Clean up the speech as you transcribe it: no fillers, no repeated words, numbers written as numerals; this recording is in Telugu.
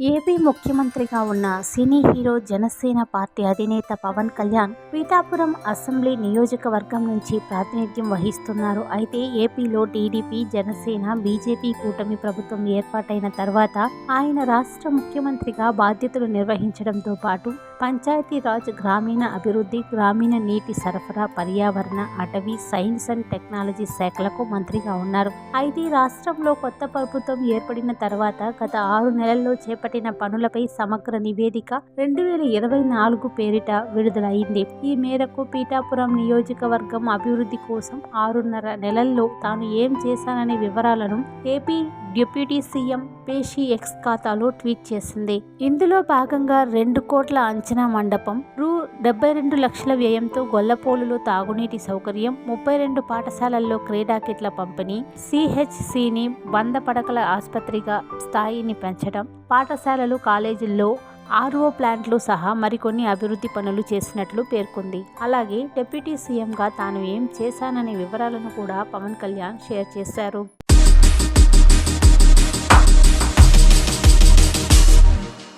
ఏపీ ముఖ్యమంత్రిగా ఉన్న సినీ హీరో జనసేన పార్టీ అధినేత పవన్ కళ్యాణ్ పీఠాపురం అసెంబ్లీ నియోజకవర్గం నుంచి ప్రాతినిధ్యం వహిస్తున్నారు. అయితే ఏపీలో టీడీపీ, జనసేన, బీజేపీ కూటమి ప్రభుత్వం ఏర్పాటైన తర్వాత ఆయన రాష్ట్ర ముఖ్యమంత్రిగా బాధ్యతలు నిర్వహించడంతో పాటు పంచాయతీరాజ్, గ్రామీణ అభివృద్ధి, గ్రామీణ నీటి సరఫరా, పర్యావరణ, అటవీ, సైన్స్ అండ్ టెక్నాలజీ శాఖలకు మంత్రిగా ఉన్నారు. అయితే రాష్ట్రంలో కొత్త ప్రభుత్వం ఏర్పడిన తర్వాత గత 6 నెలల్లో చేపట్టిన పనులపై సమగ్ర నివేదిక 2024 పేరిట విడుదలైంది. ఈ మేరకు పీఠాపురం నియోజకవర్గం అభివృద్ధి కోసం 6.5 నెలల్లో తాను ఏం చేశాననే వివరాలను ఏపీ డిప్యూటీ సీఎం పేషి ఎక్స్ ఖాతాలో ట్వీట్ చేసింది. ఇందులో భాగంగా 2 కోట్ల అంచనా మండపం, రూ. 72 లక్షల వ్యయంతో గొల్లపోలులో తాగునీటి సౌకర్యం, 32 పాఠశాలల్లో క్రీడా కిట్ల పంపిణీ, సిహెచ్సిని 100 పడకల ఆసుపత్రిగా స్థాయిని పెంచడం, పాఠశాలలు, కాలేజీల్లో ఆర్ఓ ప్లాంట్లు సహా మరికొన్ని అభివృద్ధి పనులు చేసినట్లు పేర్కొంది. అలాగే డిప్యూటీ సీఎంగా తాను ఏం చేశాననే వివరాలను కూడా పవన్ కళ్యాణ్ షేర్ చేశారు.